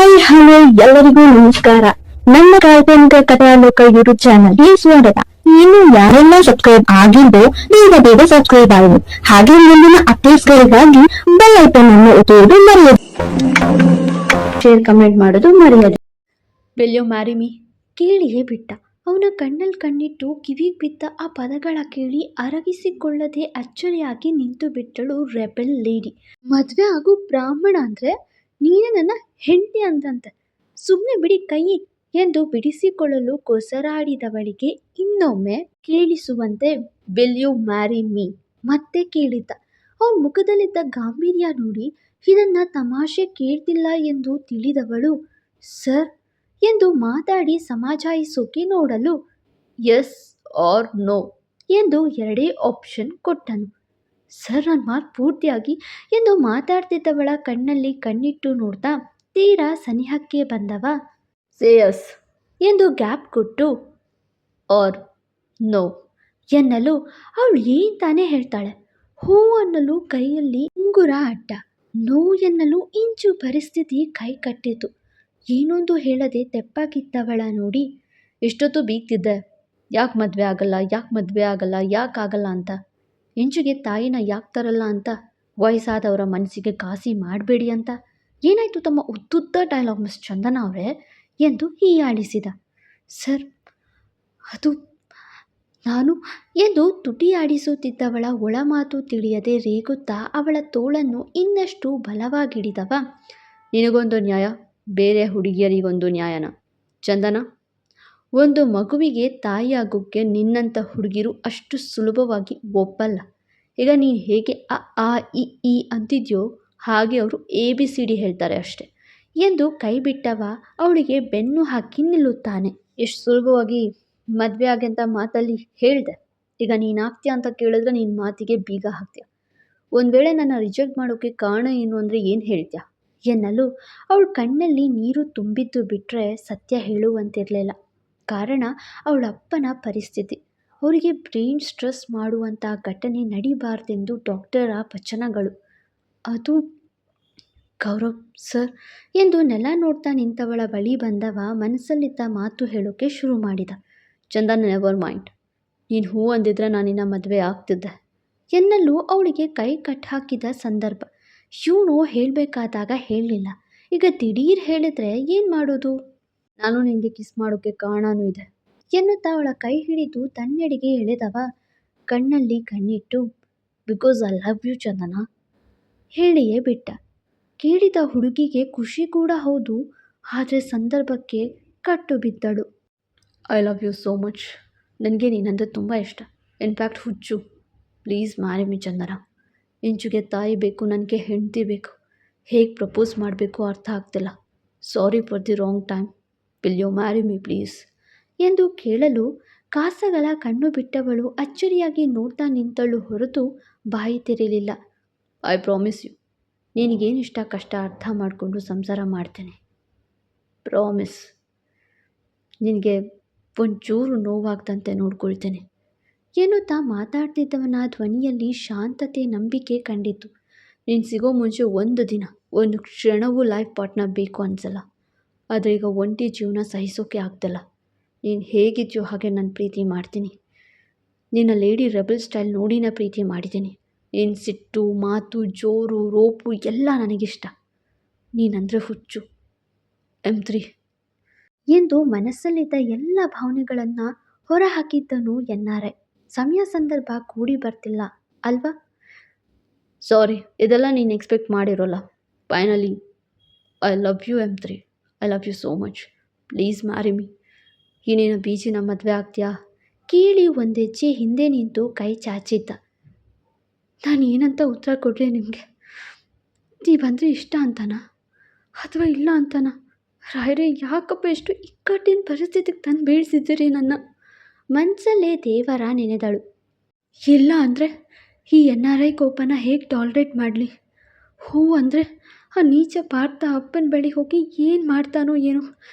Hello ಎಲ್ಲರಿಗೂ ನಮಸ್ಕಾರ. ನನ್ನ ಕಾಲ್ಪನಿಕ ಕಥಾಲೋಕ ಯೂಟ್ಯೂಬ್ ಚಾನಲ್ಗೆ ಸ್ವಾಗತ. ಇನ್ನು ಯಾರೆಲ್ಲ ಸಬ್ಸ್ಕ್ರೈಬ್ ಆಗಿದ್ದು ಬೇಗ ಸಬ್ಸ್ಕ್ರೈಬ್ ಆಗಿ, ಹಾಗೆ ಮುಂದಿನ ಅಪ್ಡೇಟ್ಸ್ಗಳಿಗಾಗಿ ಬೆಲ್ ಐಕಾನ್ ಅನ್ನು ಒತ್ತುವುದು ಮರೆಯದು. ಶೇರ್ ಕಮೆಂಟ್ ಮಾಡೋದು ಮರೆಯದು. ವಿಲ್ ಯು ಮ್ಯಾರಿ ಮೀ ಕೇಳಿಯೇ ಬಿಟ್ಟ. ಅವನ ಕಣ್ಣಲ್ಲಿ ಕಣ್ಣಿಟ್ಟು ಕಿವಿಗೆ ಬಿದ್ದ ಆ ಪದಗಳ ಕೇಳಿ ಅರಗಿಸಿಕೊಳ್ಳದೆ ಅಚ್ಚರಿಯಾಗಿ ನಿಂತು ಬಿಟ್ಟಳು ರೆಬೆಲ್ ಲೇಡಿ. ಮದುವೆ ಆಗು ಬ್ರಾಹ್ಮಣ ಅಂದರೆ ನೀನೇ ನನ್ನ ಹೆಂಡತಿ ಅಂತಂತೆ, ಸುಮ್ಮನೆ ಬಿಡಿ ಕೈ ಎಂದು ಬಿಡಿಸಿಕೊಳ್ಳಲು ಕೊಸರಾಡಿದವಳಿಗೆ ಇನ್ನೊಮ್ಮೆ ಕೇಳಿಸುವಂತೆ ವಿಲ್ ಯು ಮ್ಯಾರಿ ಮೀ ಮತ್ತೆ ಕೇಳಿದ್ದ. ಅವನ ಮುಖದಲ್ಲಿದ್ದ ಗಾಂಭೀರ್ಯ ನೋಡಿ ಇದನ್ನ ತಮಾಷೆ ಕೇಳ್ತಿಲ್ಲ ಎಂದು ತಿಳಿದವಳು ಸರ್ ಎಂದು ಮಾತಾಡಿ ಸಮಜಾಯಿಸೋಕೆ ನೋಡಲು ಎಸ್ ಆರ್ ನೋ ಎಂದು ಎರಡೇ ಆಪ್ಷನ್ ಕೊಟ್ಟನು. ಸರ್ ನನ್ನ ಮಾತು ಪೂರ್ತಿಯಾಗಿ ಎಂದು ಮಾತಾಡ್ತಿದ್ದವಳ ಕಣ್ಣಲ್ಲಿ ಕಣ್ಣಿಟ್ಟು ನೋಡ್ತಾ ತೀರಾ ಸನಿಹಕ್ಕೆ ಬಂದವ ಸೇ ಎಸ್ ಎಂದು ಗ್ಯಾಪ್ ಕೊಟ್ಟು ಆರ್ ನೋ ಎನ್ನಲು ಅವಳು ಏನ್ ತಾನೇ ಹೇಳ್ತಾಳೆ. ಹೂ ಅನ್ನಲು ಕೈಯಲ್ಲಿ ಉಂಗುರ ಅಡ್ಡ, ನೋ ಎನ್ನಲು ಇಂಚು ಪರಿಸ್ಥಿತಿ ಕೈ ಕಟ್ಟಿತು. ಏನೊಂದು ಹೇಳದೆ ತೆಪ್ಪಾಗಿದ್ದವಳ ನೋಡಿ ಎಷ್ಟೊತ್ತು ಬೀಗ್ತಿದ್ದೆ, ಯಾಕೆ ಮದುವೆ ಆಗಲ್ಲ ಯಾಕಾಗಲ್ಲ ಅಂತ, ಇಂಚುಗೆ ತಾಯಿನ ಯಾಕೆ ತರಲ್ಲ ಅಂತ, ವಯಸ್ಸಾದವರ ಮನಸ್ಸಿಗೆ ಘಾಸಿ ಮಾಡಬೇಡಿ ಅಂತ. ಏನಾಯಿತು ತಮ್ಮ ಉದ್ದುದ್ದ ಡೈಲಾಗ್ ಮಿಸ್ ಚಂದನ ಅವರೇ ಎಂದು ಹೀಯಾಳಿಸಿದ. ಸರ್ ಅದು ನಾನು ಎಂದು ತುಟಿಯಾಡಿಸುತ್ತಿದ್ದವಳ ಒಳಮಾತು ತಿಳಿಯದೆ ರೇಗುತ್ತಾ ಅವಳ ತೋಳನ್ನು ಇನ್ನಷ್ಟು ಬಲವಾಗಿಡಿದವ ನಿನಗೊಂದು ನ್ಯಾಯ, ಬೇರೆ ಹುಡುಗಿಯರಿಗೊಂದು ನ್ಯಾಯನ ಚಂದನ? ಒಂದು ಮಗುವಿಗೆ ತಾಯಿಯಾಗೋಕ್ಕೆ ನಿನ್ನಂಥ ಹುಡುಗಿರು ಅಷ್ಟು ಸುಲಭವಾಗಿ ಒಪ್ಪಲ್ಲ. ಈಗ ನೀನು ಹೇಗೆ ಆ ಇ ಈ ಅಂತಿದ್ಯೋ ಹಾಗೆ ಅವರು ABCD ಹೇಳ್ತಾರೆ ಅಷ್ಟೆ ಎಂದು ಕೈ ಬಿಟ್ಟವ ಅವಳಿಗೆ ಬೆನ್ನು ಹಾಕಿ ನಿಲ್ಲುತ್ತಾನೆ. ಎಷ್ಟು ಸುಲಭವಾಗಿ ಮದುವೆ ಆಗಂತ ಮಾತಲ್ಲಿ ಹೇಳಿದೆ, ಈಗ ನೀನು ಆಗ್ತೀಯ ಅಂತ ಕೇಳಿದ್ರೆ ನಿನ್ನ ಮಾತಿಗೆ ಬೀಗ ಹಾಕ್ತೀಯ. ಒಂದು ವೇಳೆ ನನ್ನ ರಿಜೆಕ್ಟ್ ಮಾಡೋಕ್ಕೆ ಕಾರಣ ಏನು ಅಂದರೆ ಏನು ಹೇಳ್ತೀಯ ಎನ್ನಲು ಅವಳ ಕಣ್ಣಲ್ಲಿ ನೀರು ತುಂಬಿದ್ದು ಬಿಟ್ಟರೆ ಸತ್ಯ ಹೇಳುವಂತಿರಲಿಲ್ಲ. ಕಾರಣ ಅವಳ ಅಪ್ಪನ ಪರಿಸ್ಥಿತಿ. ಅವರಿಗೆ ಬ್ರೈನ್ ಸ್ಟ್ರೆಸ್ ಮಾಡುವಂಥ ಘಟನೆ ನಡಿಬಾರ್ದೆಂದು ಡಾಕ್ಟರ ವಚನಗಳು. ಅದು ಗೌರವ್ ಸರ್ ಎಂದು ನೆಲ ನೋಡ್ತಾ ನಿಂತವಳ ಬಳಿ ಬಂದವ ಮನಸ್ಸಲ್ಲಿದ್ದ ಮಾತು ಹೇಳೋಕ್ಕೆ ಶುರು ಮಾಡಿದ. ಚಂದನ್ ನೆವರ್ ಮೈಂಡ್, ನೀನು ಹೂ ಅಂದಿದ್ರೆ ನಾನಿನ್ನ ಮದುವೆ ಆಗ್ತಿದ್ದೆ ಎನ್ನಲು ಅವಳಿಗೆ ಕೈ ಕಟ್ಟಾಕಿದ ಸಂದರ್ಭ. ಇವನು ಹೇಳಬೇಕಾದಾಗ ಹೇಳಲಿಲ್ಲ, ಈಗ ದಿಢೀರ್ ಹೇಳಿದ್ರೆ ಏನು ಮಾಡೋದು? ನಾನು ನಿನಗೆ ಕಿಸ್ ಮಾಡೋಕ್ಕೆ ಕಾರಣನೂ ಇದೆ ಎನ್ನುತ್ತಾ ಅವಳ ಕೈ ಹಿಡಿದು ತನ್ನೆಡೆಗೆ ಎಳೆದವ ಕಣ್ಣಲ್ಲಿ ಕಣ್ಣಿಟ್ಟು because I love you Chandana ಹೇಳಿಯೇ ಬಿಟ್ಟ. ಕೇಳಿದ ಹುಡುಗಿಗೆ ಖುಷಿ ಕೂಡ ಹೌದು, ಆದರೆ ಸಂದರ್ಭಕ್ಕೆ ಕಟ್ಟು ಬಿದ್ದಳು. I love you so much, ನನಗೆ ನೀನಂದರೆ ತುಂಬ ಇಷ್ಟ, ಇನ್ಫ್ಯಾಕ್ಟ್ ಹುಚ್ಚು. ಪ್ಲೀಸ್ ಮ್ಯಾರಿ ಮಿ ಚಂದನ. ಇಂಚುಗೆ ತಾಯಿ ಬೇಕು, ನನಗೆ ಹೆಂಡತಿ ಬೇಕು, ಹೇಗೆ ಪ್ರಪೋಸ್ ಮಾಡಬೇಕು ಅರ್ಥ ಆಗ್ತಿಲ್ಲ. Sorry for the wrong time, will you marry me please ಎಂದು ಕೇಳಲು ಕಾಸಗಳ ಕಣ್ಣು ಬಿಟ್ಟವಳು ಅಚ್ಚರಿಯಾಗಿ ನೋಡ್ತಾ ನಿಂತಳು ಹೊರತು ಬಾಯಿ ತೆರೆಯಲಿಲ್ಲ. ಐ ಪ್ರಾಮಿಸ್ ಯು, ನಿನಗೇನು ಇಷ್ಟ ಕಷ್ಟ ಅರ್ಥ ಮಾಡಿಕೊಂಡು ಸಂಸಾರ ಮಾಡ್ತೇನೆ, ಪ್ರಾಮಿಸ್. ನಿನಗೆ ಒಂಚೂರು ನೋವಾಗ್ದಂತೆ ನೋಡ್ಕೊಳ್ತೇನೆ ಎನ್ನುತ್ತಾ ಮಾತಾಡ್ತಿದ್ದವನ ಧ್ವನಿಯಲ್ಲಿ ಶಾಂತತೆ ನಂಬಿಕೆ ಕಂಡಿತು. ನೀನು ಸಿಗೋ ಮುಂಚೆ ಒಂದು ದಿನ ಒಂದು ಕ್ಷಣವೂ ಲೈಫ್ ಪಾರ್ಟ್ನರ್ ಬೇಕು ಅನಿಸಲ್ಲ, ಆದರೆ ಈಗ ಒಂಟಿ ಜೀವನ ಸಹಿಸೋಕೆ ಆಗ್ತಿಲ್ಲ. ನೀನು ಹೇಗಿದ್ಯೋ ಹಾಗೆ ನಾನು ಪ್ರೀತಿ ಮಾಡ್ತೀನಿ. ನಿನ್ನ ಲೇಡಿ ರೆಬಲ್ ಸ್ಟೈಲ್ ನೋಡಿನ ಪ್ರೀತಿ ಮಾಡಿದ್ದೀನಿ. ನೀನು ಸಿಟ್ಟು ಮಾತು ಜೋರು ರೋಪು ಎಲ್ಲ ನನಗಿಷ್ಟ. ನೀನಂದರೆ ಹುಚ್ಚು M3 ಎಂದು ಮನಸ್ಸಲ್ಲಿದ್ದ ಎಲ್ಲ ಭಾವನೆಗಳನ್ನು ಹೊರಹಾಕಿದ್ದನು NRI. ಸಮಯ ಸಂದರ್ಭ ಕೂಡಿ ಬರ್ತಿಲ್ಲ ಅಲ್ವಾ? ಸಾರಿ, ಇದೆಲ್ಲ ನೀನು ಎಕ್ಸ್ಪೆಕ್ಟ್ ಮಾಡಿರೋಲ್ಲ. Finally I love you M3, I love you so much, please marry me. ಏನೇನು ಬೀಚಿನ ಮದುವೆ ಆಗ್ತೀಯಾ ಕೇಳಿ ಒಂದೆಜ್ಜೆ ಹಿಂದೆ ನಿಂತು ಕೈ ಚಾಚಿದ್ದ. ನಾನು ಏನಂತ ಉತ್ತರ ಕೊಡಲಿ ನಿಮಗೆ? ನೀವಂದರೆ ಇಷ್ಟ ಅಂತನಾ ಅಥವಾ ಇಲ್ಲ ಅಂತನಾ? ರಾಯರೇ, ಯಾಕಪ್ಪ ಎಷ್ಟು ಇಕ್ಕಟ್ಟಿನ ಪರಿಸ್ಥಿತಿಗೆ ತಂದು ಬೀಳಿಸಿದ್ದೀರಿ ನನ್ನ? ಮನಸ್ಸಲ್ಲೇ ದೇವರ ನೆನೆದಳು. ಇಲ್ಲ ಅಂದರೆ ಈ NRI ಕೋಪನ ಹೇಗೆ ಟಾಲ್ರೇಟ್ ಮಾಡಲಿ? ಹೂ ಅಂದರೆ ಆ ನೀಚ ಪಾರ್ಥ ಅಪ್ಪನ ಬಳಿ ಹೋಗಿ ಏನು ಮಾಡ್ತಾನೋ ಏನೋ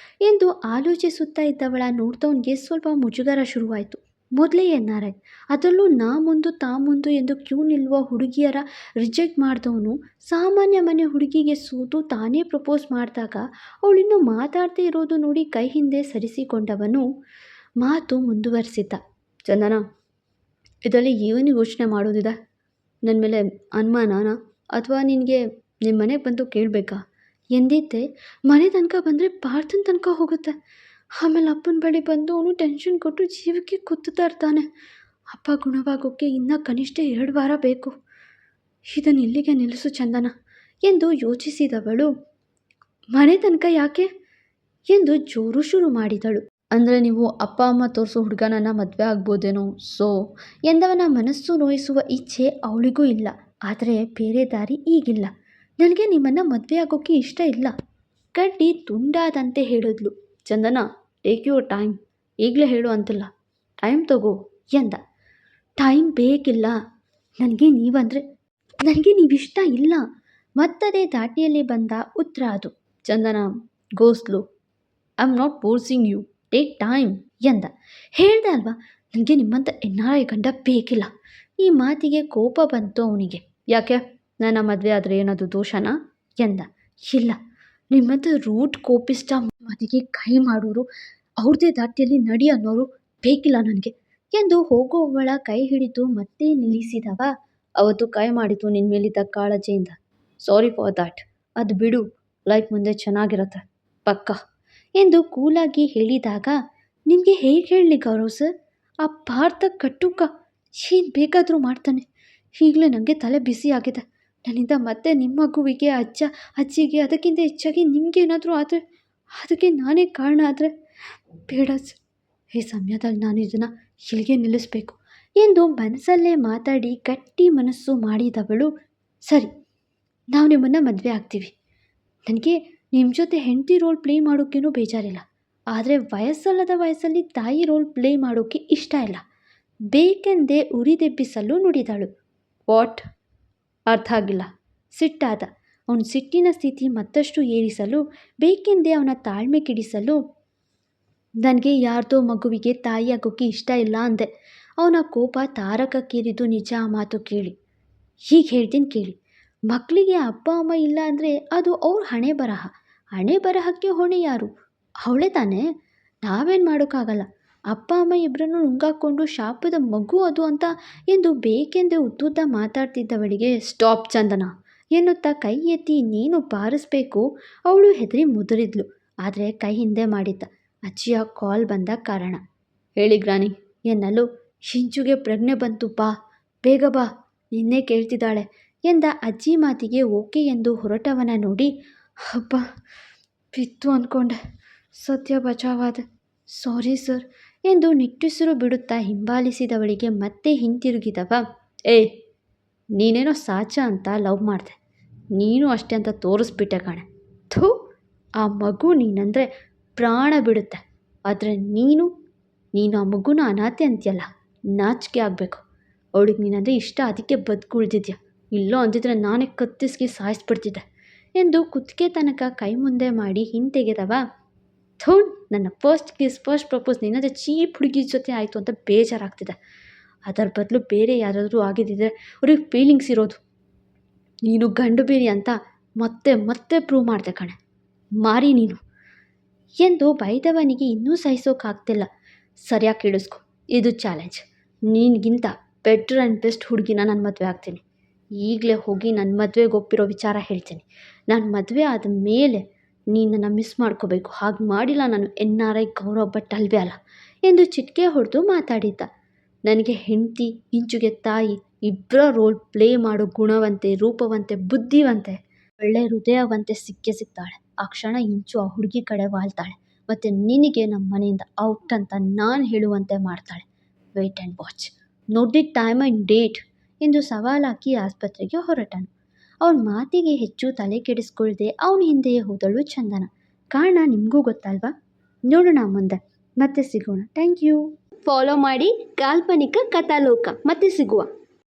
ಎಂದು ಆಲೋಚಿಸುತ್ತಾ ಇದ್ದವಳ ನೋಡ್ದವನಿಗೆ ಸ್ವಲ್ಪ ಮುಜುಗರ ಶುರುವಾಯಿತು. ಮೊದಲೇ NRI, ಅದರಲ್ಲೂ ನಾ ಮುಂದು ತಾ ಮುಂದು ಎಂದು ಕ್ಯೂ ನಿಲ್ಲುವ ಹುಡುಗಿಯರ ರಿಜೆಕ್ಟ್ ಮಾಡಿದವನು ಸಾಮಾನ್ಯ ಮನೆ ಹುಡುಗಿಗೆ ಸೋತು ತಾನೇ ಪ್ರಪೋಸ್ ಮಾಡಿದಾಗ ಅವಳಿನ್ನೂ ಮಾತಾಡದೇ ಇರೋದು ನೋಡಿ ಕೈ ಹಿಂದೆ ಸರಿಸಿಕೊಂಡವನು ಮಾತು ಮುಂದುವರಿಸಿದ್ದ. ಚಂದನ, ಇದರಲ್ಲಿ ಏನು ಯೋಚನೆ ಮಾಡೋದಿದೆ? ನನ್ನ ಮೇಲೆ ಅನುಮಾನನಾ ಅಥವಾ ನಿನಗೆ ನಿಮ್ಮ ಮನೆಗೆ ಬಂದು ಕೇಳಬೇಕಾ ಎಂದಿದ್ದೆ. ಮನೆ ತನಕ ಬಂದರೆ ಪಾರ್ಥನ ತನಕ ಹೋಗುತ್ತೆ. ಆಮೇಲೆ ಅಪ್ಪನ ಬಳಿ ಬಂದು ಅವನು ಟೆನ್ಷನ್ ಕೊಟ್ಟು ಜೀವಕ್ಕೆ ಕುತ್ತುತ್ತಾ ಇರ್ತಾನೆ. ಅಪ್ಪ ಗುಣವಾಗೋಕ್ಕೆ ಇನ್ನೂ ಕನಿಷ್ಠ 2 ವಾರ ಬೇಕು. ಇದನ್ನು ಇಲ್ಲಿಗೆ ನಿಲ್ಲಿಸು ಚಂದನ ಎಂದು ಯೋಚಿಸಿದವಳು ಮನೆ ತನಕ ಯಾಕೆ ಎಂದು ಜೋರು ಶುರು ಮಾಡಿದಳು. ಅಂದರೆ ನೀವು ಅಪ್ಪ ಅಮ್ಮ ತೋರಿಸೋ ಹುಡುಗನನ್ನು ಮದುವೆ ಆಗ್ಬೋದೇನೋ ಸೊ ಎಂದವನ ಮನಸ್ಸು ನೋಯಿಸುವ ಇಚ್ಛೆ ಅವಳಿಗೂ ಇಲ್ಲ. ಆದರೆ ಬೇರೆ ದಾರಿ ಈಗಿಲ್ಲ. ನನಗೆ ನಿಮ್ಮನ್ನು ಮದುವೆ ಆಗೋಕ್ಕೆ ಇಷ್ಟ ಇಲ್ಲ. ಕಡ್ಡಿ ತುಂಡಾದಂತೆ ಹೇಳಿದ್ಲು. ಚಂದನ, ಟೇಕ್ ಯುವರ್ ಟೈಮ್, ಈಗಲೇ ಹೇಳು ಅಂತಿಲ್ಲ, ಟೈಮ್ ತಗೋ ಎಂದ. ಟೈಮ್ ಬೇಕಿಲ್ಲ, ನನಗೆ ನೀವಿಷ್ಟ ಇಲ್ಲ. ಮತ್ತದೇ ದಾಟಿಯಲ್ಲಿ ಬಂದ ಉತ್ತರ ಅದು. Chandana, go slow, I am not forcing you, take time ಎಂದ. ಹೇಳ್ದೆ ಅಲ್ವಾ, ನನಗೆ ನಿಮ್ಮಂಥ NRI ಗಂಡ ಬೇಕಿಲ್ಲ. ಈ ಮಾತಿಗೆ ಕೋಪ ಬಂತು ಅವನಿಗೆ. ಯಾಕೆ, ನನ್ನ ಮದುವೆ ಆದರೆ ಏನಾದರೂ ದೋಷನಾ ಎಂದ. ಇಲ್ಲ, ನಿಮ್ಮಂಥ ರೂಟ್ ಕೋಪಿಷ್ಟ ಮಾತಿಗೆ ಕೈ ಮಾಡೋರು, ಅವ್ರದ್ದೇ ದಾಟಿಯಲ್ಲಿ ನಡಿ ಅನ್ನೋರು ಬೇಕಿಲ್ಲ ನನಗೆ ಎಂದು ಹೋಗುವವಳ ಕೈ ಹಿಡಿದು ಮತ್ತೆ ನಿಲ್ಲಿಸಿದವ. ಅವತ್ತು ಕೈ ಮಾಡಿತು ನಿನ್ನ ಮೇಲಿದ್ದ ಕಾಳಜಿಯಿಂದ. Sorry for that. ಅದು ಬಿಡು, ಲೈಫ್ ಮುಂದೆ ಚೆನ್ನಾಗಿರತ್ತೆ ಪಕ್ಕ ಎಂದು ಕೂಲಾಗಿ ಹೇಳಿದಾಗ, ನಿಮಗೆ ಹೇಗೆ ಹೇಳಲಿ ಗೌರವ್ ಸರ್, ಆ ಪಾರ್ಥ ಕಟ್ಟುಕ ಏನು ಬೇಕಾದರೂ ಮಾಡ್ತಾನೆ. ಈಗಲೇ ನನಗೆ ತಲೆ ಬಿಸಿ ಆಗಿದೆ. ನನ್ನಿಂದ ಮತ್ತೆ ನಿಮ್ಮ ಮಗುವಿಗೆ, ಅಜ್ಜ ಅಜ್ಜಿಗೆ, ಅದಕ್ಕಿಂತ ಹೆಚ್ಚಾಗಿ ನಿಮಗೇನಾದರೂ ಆದರೆ ಅದಕ್ಕೆ ನಾನೇ ಕಾರಣ ಆದರೆ ಬೇಡ ಸರ್. ಈ ಸಮಯದಲ್ಲಿ ನಾನು ಇದನ್ನು ಇಲ್ಲಿಗೆ ನಿಲ್ಲಿಸಬೇಕು ಎಂದು ಮನಸ್ಸಲ್ಲೇ ಮಾತಾಡಿ ಗಟ್ಟಿ ಮನಸ್ಸು ಮಾಡಿದವಳು. ಸರಿ, ನಾವು ನಿಮ್ಮನ್ನು ಮದುವೆ ಆಗ್ತೀವಿ. ನನಗೆ ನಿಮ್ಮ ಜೊತೆ ಹೆಂಡತಿ ರೋಲ್ ಪ್ಲೇ ಮಾಡೋಕ್ಕೇನೂ ಬೇಜಾರಿಲ್ಲ. ಆದರೆ ವಯಸ್ಸಲ್ಲದ ವಯಸ್ಸಲ್ಲಿ ತಾಯಿ ರೋಲ್ ಪ್ಲೇ ಮಾಡೋಕ್ಕೆ ಇಷ್ಟ ಇಲ್ಲ. ಬೇಕೆಂದೇ ಉರಿದೆಬ್ಬಿಸಲು ನುಡಿದಳು. ವಾಟ್? ಅರ್ಥ ಆಗಿಲ್ಲ. ಸಿಟ್ಟಾದ. ಅವನ ಸಿಟ್ಟಿನ ಸ್ಥಿತಿ ಮತ್ತಷ್ಟು ಏರಿಸಲು ಬೇಕೆಂದೇ ಅವನ ತಾಳ್ಮೆ ಕೆಡಿಸಲು, ನನಗೆ ಯಾರ್ದೋ ಮಗುವಿಗೆ ತಾಯಿ ಆಗೋಕ್ಕೆ ಇಷ್ಟ ಇಲ್ಲ ಅಂದೆ. ಅವನ ಕೋಪ ತಾರಕಕ್ಕೇರಿದು ನಿಜ ಆ ಮಾತು ಕೇಳಿ. ಹೀಗೆ ಹೇಳ್ತೀನಿ ಕೇಳಿ, ಮಕ್ಕಳಿಗೆ ಅಪ್ಪ ಅಮ್ಮ ಇಲ್ಲ ಅಂದರೆ ಅದು ಅವ್ರ ಹಣೆ ಬರಹ. ಹಣೆ ಬರಹಕ್ಕೆ ಹೊಣೆ ಯಾರು? ಅವಳೇ ತಾನೇ. ನಾವೇನು ಮಾಡೋಕ್ಕಾಗಲ್ಲ. ಅಪ್ಪ ಅಮ್ಮ ಇಬ್ಬರನ್ನು ನುಂಗಾಕೊಂಡು ಶಾಪದ ಮಗು ಅದು ಅಂತ ಎಂದು ಬೇಕೆಂದೇ ಉದ್ದುದ್ದ ಮಾತಾಡ್ತಿದ್ದವಳಿಗೆ ಸ್ಟಾಪ್ ಚಂದನ ಎನ್ನುತ್ತಾ ಕೈ ಎತ್ತಿ ಇನ್ನೇನು ಬಾರಿಸಬೇಕು. ಅವಳು ಹೆದರಿ ಮುದುರಿದ್ಲು. ಆದರೆ ಕೈ ಹಿಂದೆ ಮಾಡಿದ್ದ. ಅಜ್ಜಿಯ ಕಾಲ್ ಬಂದ ಕಾರಣ ಹೇಳಿ ಗ್ರಾನಿ ಎನ್ನಲು, ಶಿಂಚುಗೆ ಪ್ರಜ್ಞೆ ಬಂತು, ಬಾ ಬೇಗ ಬಾ, ನಿನ್ನೆ ಕೇಳ್ತಿದ್ದಾಳೆ ಎಂದ. ಅಜ್ಜಿ ಮಾತಿಗೆ ಓಕೆ ಎಂದು ಹೊರಟವನ ನೋಡಿ, ಹಬ್ಬ ಬಿತ್ತು ಅಂದ್ಕೊಂಡೆ, ಸದ್ಯ ಬಚಾವಾದೆ, ಸಾರಿ ಸರ್ ಎಂದು ನಿಟ್ಟುಸಿರು ಬಿಡುತ್ತಾ ಹಿಂಬಾಲಿಸಿದವಳಿಗೆ ಮತ್ತೆ ಹಿಂತಿರುಗಿದವ. ನೀನೇನೋ ಸಾಚ ಅಂತ ಲವ್ ಮಾಡಿದೆ, ನೀನು ಅಷ್ಟೇ ಅಂತ ತೋರಿಸ್ಬಿಟ್ಟೆ ಕಣೆ. ಥೂ, ಆ ಮಗು ನೀನಂದರೆ ಪ್ರಾಣ ಬಿಡುತ್ತೆ. ಆದರೆ ನೀನು ಆ ಮಗುನ ಅನಾಥೆ ಅಂತೀಯಲ್ಲ, ನಾಚಿಕೆ ಆಗಬೇಕು. ಅವಳಿಗೆ ನೀನಂದರೆ ಇಷ್ಟ, ಅದಕ್ಕೆ ಬದುಕುಳಿದಿದ್ಯಾ. ಇಲ್ಲೋ ಅಂದಿದ್ರೆ ನಾನೇ ಕತ್ತಿಸ್ಗೆ ಸಾಯಿಸ್ಬಿಡ್ತಿದ್ದೆ ಎಂದು ಕುತ್ತಿಗೆ ತನಕ ಕೈ ಮುಂದೆ ಮಾಡಿ ಹಿಂತೆಗೆದವ. ಥೂ, ನನ್ನ ಫಸ್ಟ್ ಪ್ರಪೋಸ್ ನಿನ್ನದೇ ಚೀಪ್ ಹುಡುಗಿ ಜೊತೆ ಆಯಿತು ಅಂತ ಬೇಜಾರಾಗ್ತಿದೆ. ಅದರ ಬದಲು ಬೇರೆ ಯಾರಾದರೂ ಆಗಿದ್ದಿದ್ರೆ ಅವ್ರಿಗೆ ಫೀಲಿಂಗ್ಸ್ ಇರೋದು. ನೀನು ಗಂಡು ಬೇರೆ ಅಂತ ಮತ್ತೆ ಮತ್ತೆ ಪ್ರೂವ್ ಮಾಡಿದೆ ಕಣೆ, ಮಾರಿ ನೀನು ಎಂದು ಬೈದವನಿಗೆ ಇನ್ನೂ ಸಹಿಸೋಕ್ಕಾಗ್ತಿಲ್ಲ. ಸರಿಯಾಗಿ ಕೇಳಿಸ್ಕೊ, ಇದು ಚಾಲೆಂಜ್. ನಿನಗಿಂತ ಬೆಟರ್ ಆ್ಯಂಡ್ ಬೆಸ್ಟ್ ಹುಡುಗಿನ ನಾನು ಮದುವೆ ಆಗ್ತೀನಿ. ಈಗಲೇ ಹೋಗಿ ನನ್ನ ಮದುವೆಗೆ ಒಪ್ಪಿರೋ ವಿಚಾರ ಹೇಳ್ತೀನಿ. ನಾನು ಮದುವೆ ಆದ ಮೇಲೆ ನೀನನ್ನು ಮಿಸ್ ಮಾಡ್ಕೋಬೇಕು. ಹಾಗೆ ಮಾಡಿಲ್ಲ ನಾನು NRI ಗೌರವ್ ಭಟ್ ಅಲ್ವೇ ಅಲ್ಲ ಎಂದು ಚಿಟಿಕೆ ಹೊಡೆದು ಮಾತಾಡಿದ್ದ. ನನಗೆ ಹೆಂಡತಿ, ಇಂಚುಗೆ ತಾಯಿ, ಇಬ್ಬರ ರೋಲ್ ಪ್ಲೇ ಮಾಡೋ ಗುಣವಂತೆ, ರೂಪವಂತೆ, ಬುದ್ಧಿವಂತೆ, ಒಳ್ಳೆ ಹೃದಯವಂತೆ ಸಿಗ್ತಾಳೆ. ಆ ಕ್ಷಣ ಇಂಚು ಆ ಹುಡುಗಿ ಕಡೆ ವಾಲ್ತಾಳೆ. ಮತ್ತು ನಿನಗೆ ನಮ್ಮ ಮನೆಯಿಂದ ಔಟ್ ಅಂತ ನಾನು ಹೇಳುವಂತೆ ಮಾಡ್ತಾಳೆ. ವೆಯ್ಟ್ ಆ್ಯಂಡ್ ವಾಚ್, ನೋಡಿ ಟೈಮ್ ಆ್ಯಂಡ್ ಡೇಟ್ ಎಂದು ಸವಾಲಾಕಿ ಆಸ್ಪತ್ರೆಗೆ ಹೊರಟನು. ಅವನ ಮಾತಿಗೆ ಹೆಚ್ಚು ತಲೆ ಕೆಡಿಸ್ಕೊಳ್ದೆ ಅವನ ಹಿಂದೆಯೇ ಹೋದಳು ಚಂದನ. ಕಾರಣ ನಿಮಗೂ ಗೊತ್ತಲ್ವಾ? ನೋಡೋಣ ಮುಂದೆ. ಮತ್ತೆ ಸಿಗೋಣ. Thank you. ಫಾಲೋ ಮಾಡಿ ಕಾಲ್ಪನಿಕ ಕಥಾಲೋಕ. ಮತ್ತೆ ಸಿಗುವ.